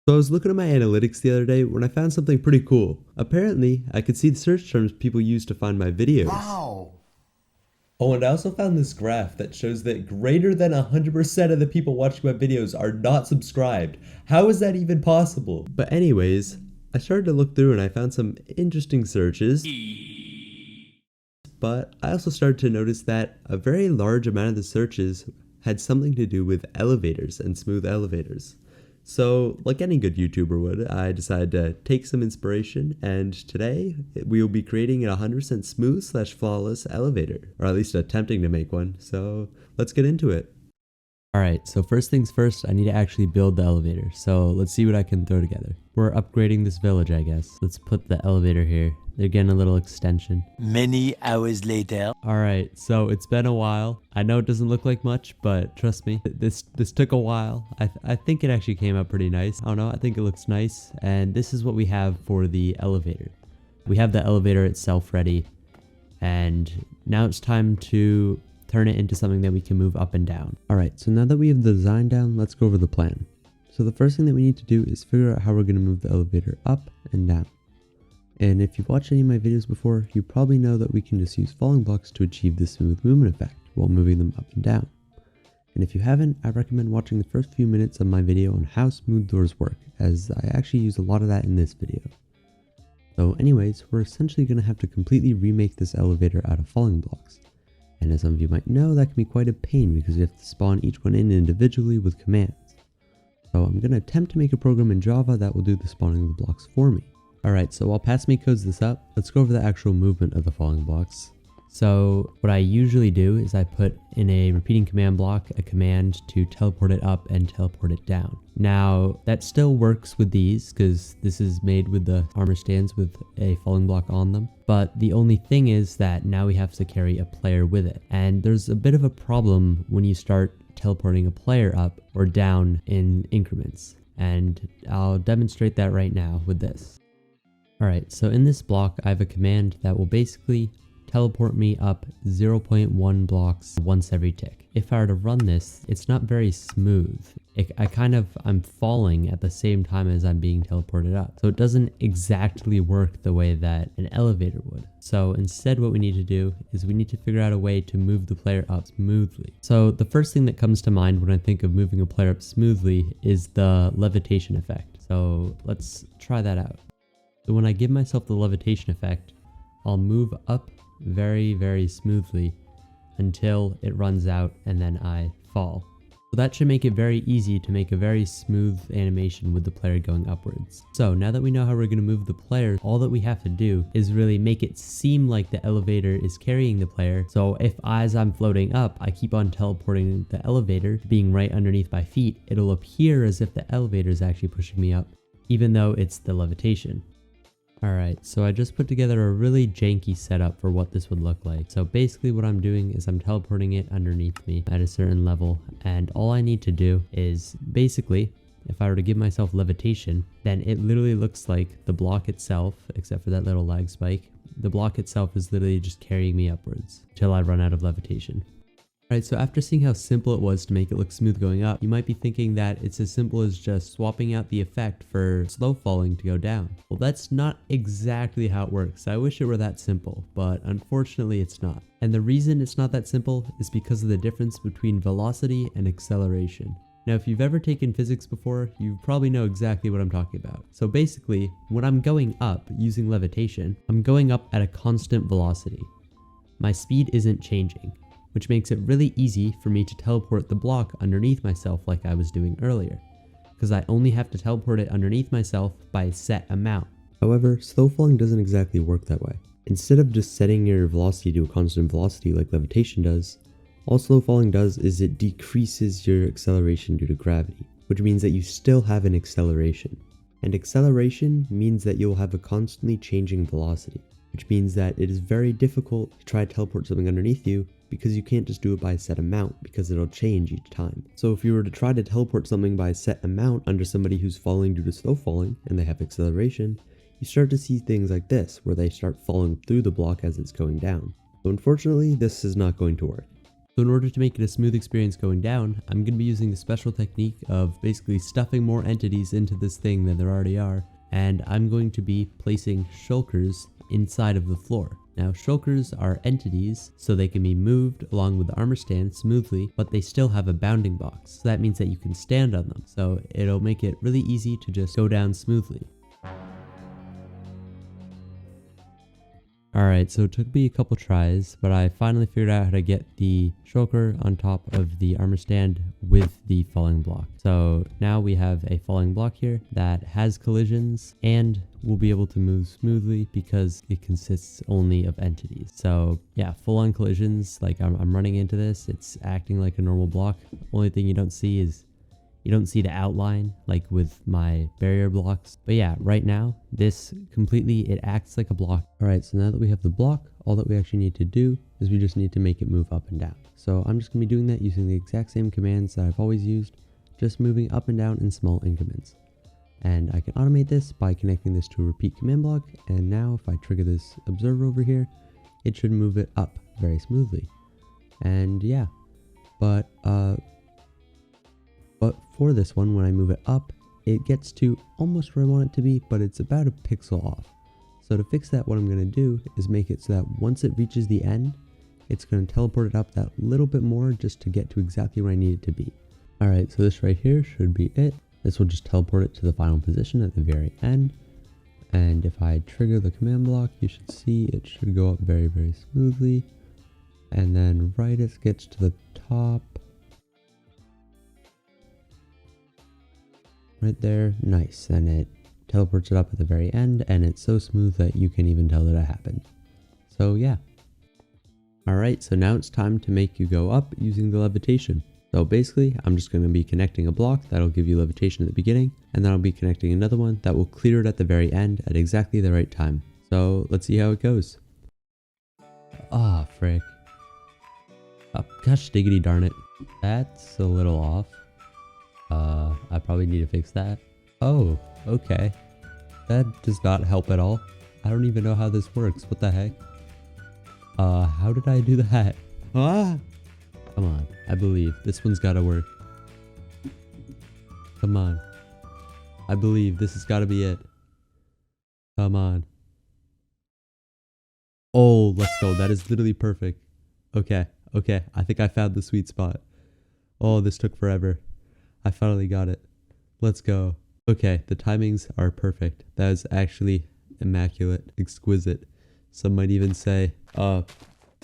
So I was looking at my analytics the other day when I found something pretty cool. Apparently, I could see the search terms people use to find my videos. Wow. Oh, and I also found this graph that shows that greater than 100% of the people watching my videos are not subscribed. How is that even possible? But anyways, I started to look through and I found some interesting searches. But I also started to notice that a very large amount of the searches had something to do with elevators and smooth elevators. So, like any good YouTuber would, I decided to take some inspiration, and today we will be creating a 100% smooth slash flawless elevator, or at least attempting to make one. So, let's get into it. Alright, so first things first, I need to actually build the elevator. So let's see what I can throw together. We're upgrading this village, I guess. Let's put the elevator here. They're getting a little extension. Many hours later. Alright, so it's been a while. I know it doesn't look like much, but trust me, this took a while. I think it actually came out pretty nice. I don't know, I think it looks nice. And this is what we have for the elevator. We have the elevator itself ready. And now it's time to turn it into something that we can move up and down. Alright, so now that we have the design down, let's go over the plan. So the first thing that we need to do is figure out how we're going to move the elevator up and down. And if you've watched any of my videos before, you probably know that we can just use falling blocks to achieve the smooth movement effect while moving them up and down. And if you haven't, I recommend watching the first few minutes of my video on how smooth doors work, as I actually use a lot of that in this video. So anyways, we're essentially going to have to completely remake this elevator out of falling blocks. And as some of you might know, that can be quite a pain because you have to spawn each one in individually with commands. So I'm going to attempt to make a program in Java that will do the spawning of the blocks for me. Alright, so while Passme codes this up, let's go over the actual movement of the falling blocks. So what I usually do is I put in a repeating command block a command to teleport it up and teleport it down. Now that still works with these because this is made with the armor stands with a falling block on them. But the only thing is that now we have to carry a player with it. And there's a bit of a problem when you start teleporting a player up or down in increments. And I'll demonstrate that right now with this. Alright, so in this block I have a command that will basically teleport me up 0.1 blocks once every tick. If I were to run this, it's not very smooth. I'm falling at the same time as I'm being teleported up. So it doesn't exactly work the way that an elevator would. So instead what we need to do is we need to figure out a way to move the player up smoothly. So the first thing that comes to mind when I think of moving a player up smoothly is the levitation effect. So let's try that out. So when I give myself the levitation effect, I'll move up very, very smoothly until it runs out and then I fall. So that should make it very easy to make a very smooth animation with the player going upwards. So now that we know how we're going to move the player, all that we have to do is really make it seem like the elevator is carrying the player. So if as I'm floating up, I keep on teleporting the elevator being right underneath my feet, it'll appear as if the elevator is actually pushing me up, even though it's the levitation. Alright, so I just put together a really janky setup for what this would look like. So basically what I'm doing is I'm teleporting it underneath me at a certain level, and all I need to do is basically, if I were to give myself levitation, then it literally looks like the block itself, except for that little lag spike, the block itself is literally just carrying me upwards until I run out of levitation. Alright, so after seeing how simple it was to make it look smooth going up, you might be thinking that it's as simple as just swapping out the effect for slow falling to go down. Well, that's not exactly how it works. I wish it were that simple, but unfortunately it's not. And the reason it's not that simple is because of the difference between velocity and acceleration. Now, if you've ever taken physics before, you probably know exactly what I'm talking about. So basically, when I'm going up using levitation, I'm going up at a constant velocity. My speed isn't changing, which makes it really easy for me to teleport the block underneath myself like I was doing earlier, because I only have to teleport it underneath myself by a set amount. However, slow falling doesn't exactly work that way. Instead of just setting your velocity to a constant velocity like levitation does, all slow falling does is it decreases your acceleration due to gravity, which means that you still have an acceleration. And acceleration means that you'll have a constantly changing velocity, which means that it is very difficult to try to teleport something underneath you because you can't just do it by a set amount because it'll change each time. So if you were to try to teleport something by a set amount under somebody who's falling due to slow falling and they have acceleration, you start to see things like this where they start falling through the block as it's going down. So unfortunately, this is not going to work. So in order to make it a smooth experience going down, I'm going to be using the special technique of basically stuffing more entities into this thing than there already are. And I'm going to be placing shulkers inside of the floor. Now shulkers are entities, so they can be moved along with the armor stand smoothly, but they still have a bounding box. So that means that you can stand on them. So it'll make it really easy to just go down smoothly. Alright, so it took me a couple tries, but I finally figured out how to get the shulker on top of the armor stand with the falling block. So now we have a falling block here that has collisions and will be able to move smoothly because it consists only of entities. So yeah, full on collisions, like I'm running into this, it's acting like a normal block. Only thing you don't see is you don't see the outline like with my barrier blocks. But yeah, right now, this completely, it acts like a block. All right, so now that we have the block, all that we actually need to do is we just need to make it move up and down. So I'm just gonna be doing that using the exact same commands that I've always used, just moving up and down in small increments. And I can automate this by connecting this to a repeat command block. And now if I trigger this observer over here, it should move it up very smoothly. And yeah, but for this one, when I move it up, it gets to almost where I want it to be, but it's about a pixel off. So to fix that, what I'm going to do is make it so that once it reaches the end, it's going to teleport it up that little bit more just to get to exactly where I need it to be. Alright, so this right here should be it. This will just teleport it to the final position at the very end. And if I trigger the command block, you should see it should go up very, very smoothly. And then right as it gets to the top, right there, nice, and it teleports it up at the very end, and it's so smooth that you can even tell that it happened. So yeah. Alright, so now it's time to make you go up using the levitation. So basically, I'm just going to be connecting a block that'll give you levitation at the beginning, and then I'll be connecting another one that will clear it at the very end at exactly the right time. So let's see how it goes. Ah, frick. Oh, gosh diggity darn it. That's a little off. I probably need to fix that. Oh, okay. That does not help at all. I don't even know how this works. What the heck? How did I do that? Ah! Come on, I believe. This one's gotta work. Come on. I believe this has gotta be it. Come on. Oh, let's go. That is literally perfect. Okay, okay. I think I found the sweet spot. Oh, this took forever. I finally got it. Let's go. Okay, the timings are perfect. That is actually immaculate, exquisite. Some might even say,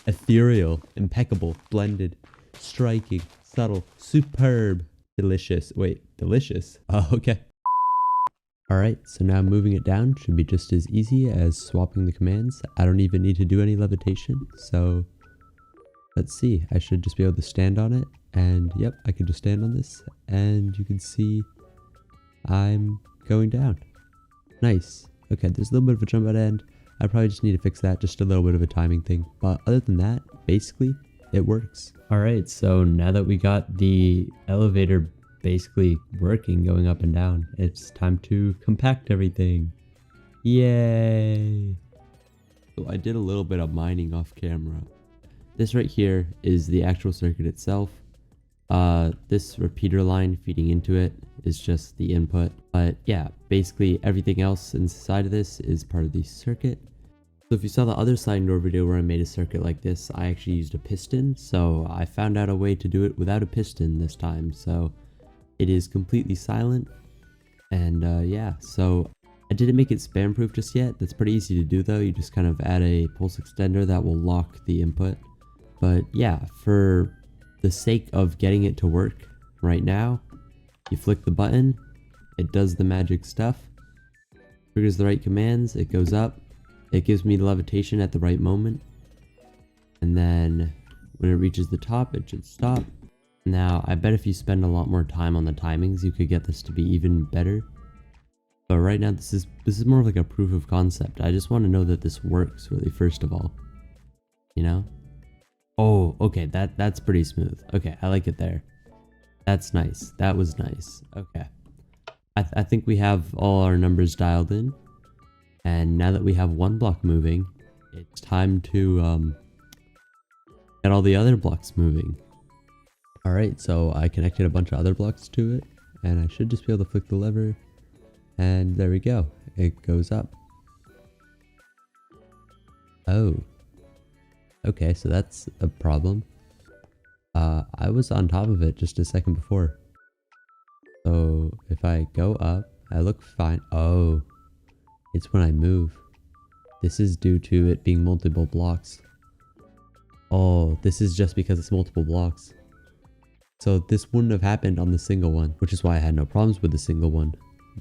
ethereal, impeccable, blended, striking, subtle, superb, delicious. Wait, delicious? Okay. Alright, so now moving it down should be just as easy as swapping the commands. I don't even need to do any levitation, so let's see. I should just be able to stand on it, and yep, I can just stand on this, and you can see I'm going down. Nice. Okay, there's a little bit of a jump at the end. I probably just need to fix that, just a little bit of a timing thing. But other than that, basically, it works. Alright, so now that we got the elevator basically working, going up and down, it's time to compact everything. Yay! So I did a little bit of mining off camera. This right here is the actual circuit itself. This repeater line feeding into it is just the input. But yeah, basically everything else inside of this is part of the circuit. So if you saw the other side door video where I made a circuit like this, I actually used a piston. So I found out a way to do it without a piston this time. So it is completely silent. And yeah, so I didn't make it spam proof just yet. That's pretty easy to do though. You just kind of add a pulse extender that will lock the input. But yeah, for the sake of getting it to work right now, you flick the button, it does the magic stuff, triggers the right commands, it goes up, it gives me the levitation at the right moment, and then when it reaches the top, it should stop. Now, I bet if you spend a lot more time on the timings, you could get this to be even better. But right now, this is more of like a proof of concept. I just want to know that this works, really, first of all. You know? Oh, okay, that's pretty smooth. Okay, I like it there. That's nice. That was nice. Okay. I think we have all our numbers dialed in. And now that we have one block moving, it's time to get all the other blocks moving. Alright, so I connected a bunch of other blocks to it, and I should just be able to flick the lever, and there we go. It goes up. Oh. Okay, so that's a problem. I was on top of it just a second before. So if I go up, I look fine. Oh, it's when I move. This is due to it being multiple blocks. Oh, this is just because it's multiple blocks. So this wouldn't have happened on the single one, which is why I had no problems with the single one.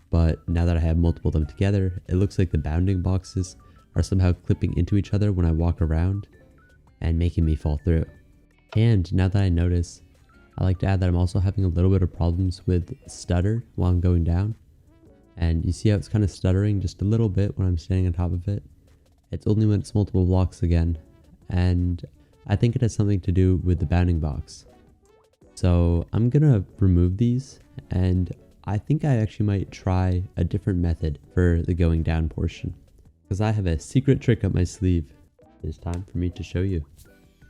But now that I have multiple of them together, it looks like the bounding boxes are somehow clipping into each other when I walk around and making me fall through. And now that I notice, I like to add that I'm also having a little bit of problems with stutter while I'm going down. And you see how it's kind of stuttering just a little bit when I'm standing on top of it. It's only when it's multiple blocks again. And I think it has something to do with the bounding box. So I'm gonna remove these, and I think I actually might try a different method for the going down portion, because I have a secret trick up my sleeve. It's time for me to show you.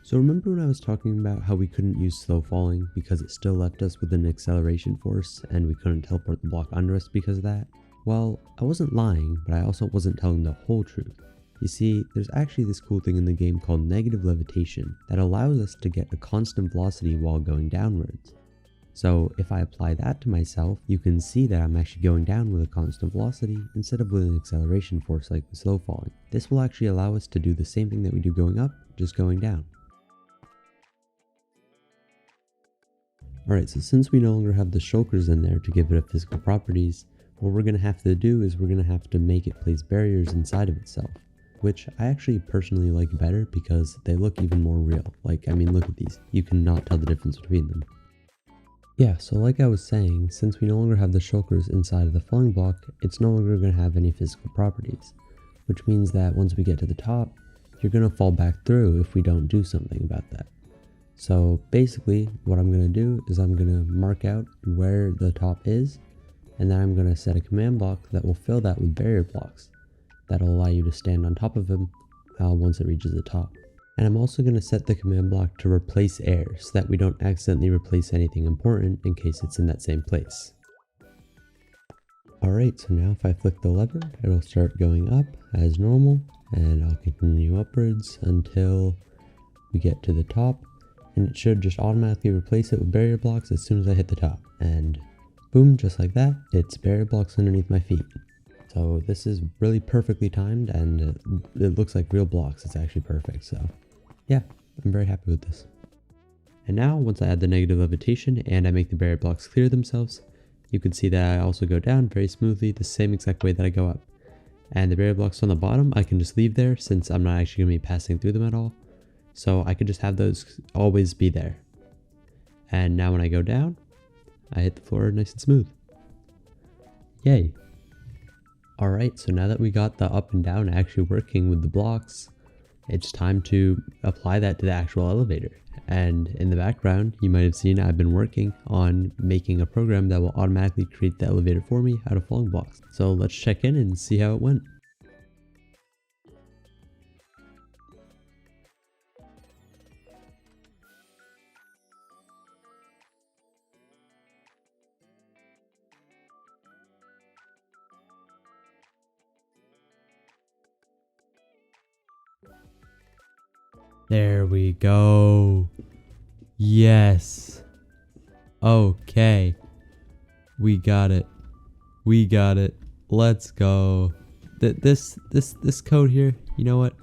So remember when I was talking about how we couldn't use slow falling because it still left us with an acceleration force and we couldn't teleport the block under us because of that? Well, I wasn't lying, but I also wasn't telling the whole truth. You see, there's actually this cool thing in the game called negative levitation that allows us to get a constant velocity while going downwards. So if I apply that to myself, you can see that I'm actually going down with a constant velocity instead of with an acceleration force like the slow falling. This will actually allow us to do the same thing that we do going up, just going down. Alright, so since we no longer have the shulkers in there to give it a physical properties, what we're going to have to do is we're going to have to make it place barriers inside of itself, which I actually personally like better because they look even more real. Like, I mean, look at these. You cannot tell the difference between them. Yeah, so like I was saying, since we no longer have the shulkers inside of the falling block, it's no longer going to have any physical properties, which means that once we get to the top, you're going to fall back through if we don't do something about that. So basically, what I'm going to do is I'm going to mark out where the top is, and then I'm going to set a command block that will fill that with barrier blocks. That'll allow you to stand on top of them once it reaches the top. And I'm also going to set the command block to replace air so that we don't accidentally replace anything important in case it's in that same place. Alright, so now if I flick the lever, it'll start going up as normal, and I'll continue upwards until we get to the top, and it should just automatically replace it with barrier blocks as soon as I hit the top. And boom, just like that, it's barrier blocks underneath my feet. So this is really perfectly timed, and it looks like real blocks. It's actually perfect, so yeah, I'm very happy with this. And now, once I add the negative levitation and I make the barrier blocks clear themselves, you can see that I also go down very smoothly the same exact way that I go up. And the barrier blocks on the bottom, I can just leave there since I'm not actually going to be passing through them at all. So I could just have those always be there. And now when I go down, I hit the floor nice and smooth. Yay. Alright, so now that we got the up and down actually working with the blocks, it's time to apply that to the actual elevator. And in the background, you might have seen I've been working on making a program that will automatically create the elevator for me out of falling blocks. So let's check in and see how it went. There we go. Yes. Okay. We got it. We got it. Let's go. This code here, you know what?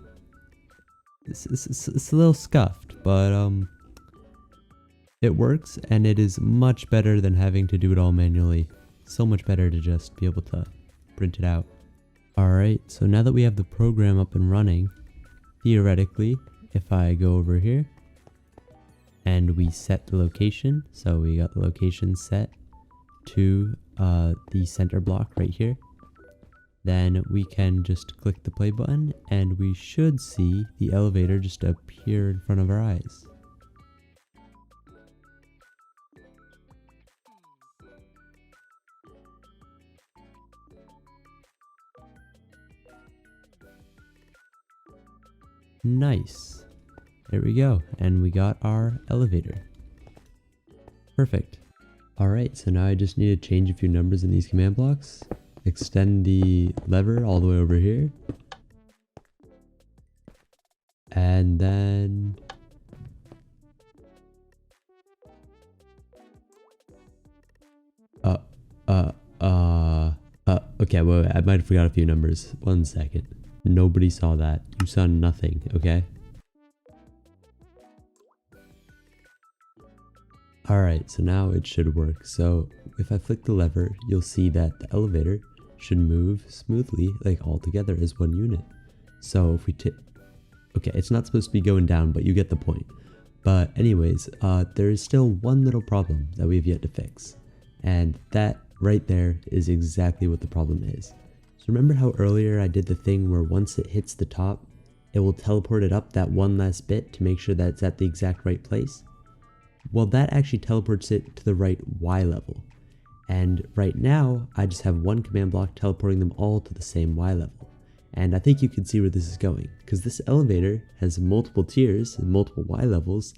It's a little scuffed, but it works, and it is much better than having to do it all manually. So much better to just be able to print it out. Alright, so now that we have the program up and running, theoretically, if I go over here and we set the location, so we got the location set to the center block right here, then we can just click the play button and we should see the elevator just appear in front of our eyes. Nice. There we go, and we got our elevator. Perfect. Alright, so now I just need to change a few numbers in these command blocks. Extend the lever all the way over here. And then... okay, well, I might have forgot a few numbers. 1 second. Nobody saw that. You saw nothing, okay? Alright, so now it should work. So if I flick the lever, you'll see that the elevator should move smoothly, like all together as one unit. So if we okay, it's not supposed to be going down, but you get the point. But anyways, there is still one little problem that we have yet to fix. And that right there is exactly what the problem is. So remember how earlier I did the thing where once it hits the top, it will teleport it up that one last bit to make sure that it's at the exact right place? Well, that actually teleports it to the right Y level. And right now, I just have one command block teleporting them all to the same Y level. And I think you can see where this is going, because this elevator has multiple tiers and multiple Y levels.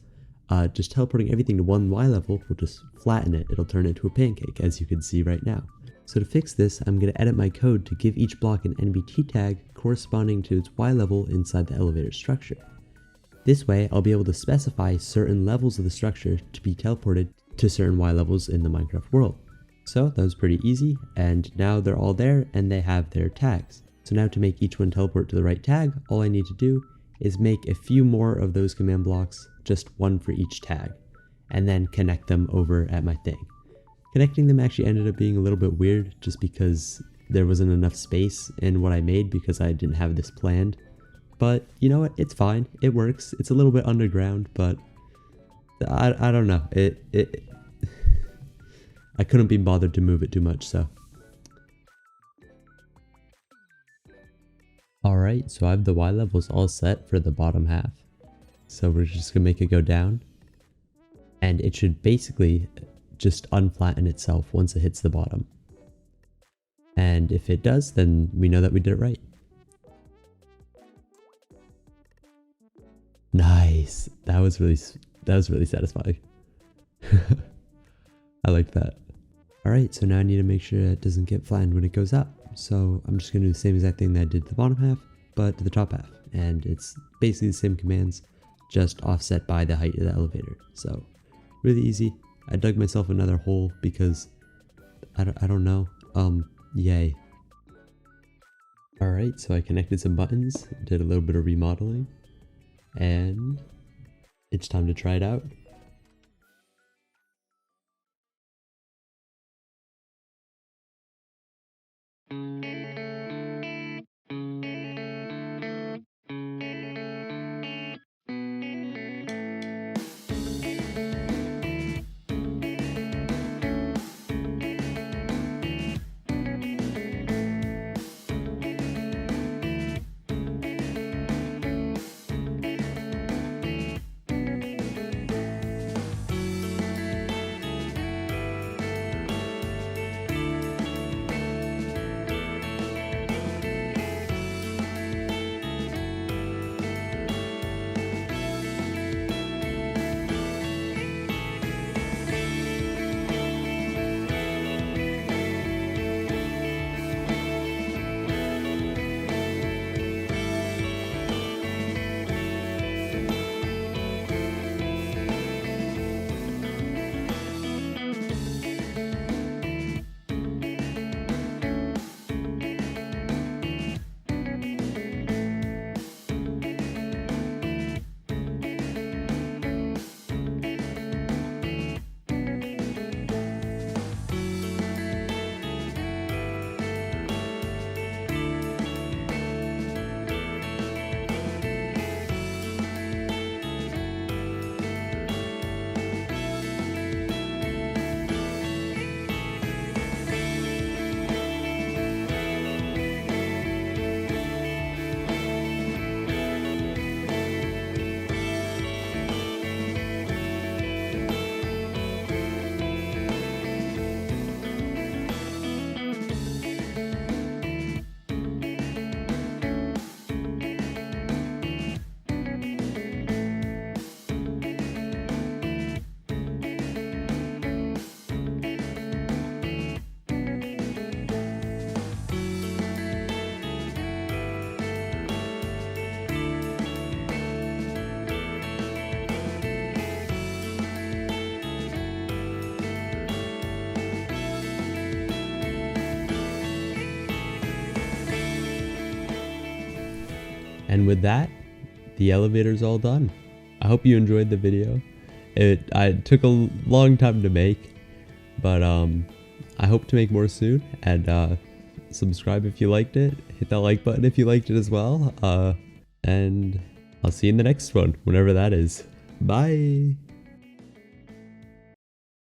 Just teleporting everything to one Y level will just flatten it. It'll turn it into a pancake, as you can see right now. So to fix this, I'm going to edit my code to give each block an NBT tag corresponding to its Y level inside the elevator structure. This way, I'll be able to specify certain levels of the structure to be teleported to certain Y levels in the Minecraft world. So that was pretty easy, and now they're all there and they have their tags. So now to make each one teleport to the right tag, all I need to do is make a few more of those command blocks, just one for each tag, and then connect them over at my thing. Connecting them actually ended up being a little bit weird just because there wasn't enough space in what I made because I didn't have this planned. But you know what, it's fine, it works. It's a little bit underground, but I don't know, I couldn't be bothered to move it too much, so. Alright, so I have the Y levels all set for the bottom half. So we're just gonna make it go down. And it should basically just unflatten itself once it hits the bottom. And if it does, then we know that we did it right. Nice. That was really satisfying. I liked that. Alright, so now I need to make sure it doesn't get flattened when it goes up. So I'm just going to do the same exact thing that I did to the bottom half, but to the top half. And it's basically the same commands, just offset by the height of the elevator. So really easy. I dug myself another hole because I don't know. Yay. Alright, so I connected some buttons, did a little bit of remodeling, and it's time to try it out. And with that, the elevator's all done. I hope you enjoyed the video. It took a long time to make, but I hope to make more soon. And subscribe if you liked it. Hit that like button if you liked it as well. And I'll see you in the next one, whenever that is. Bye.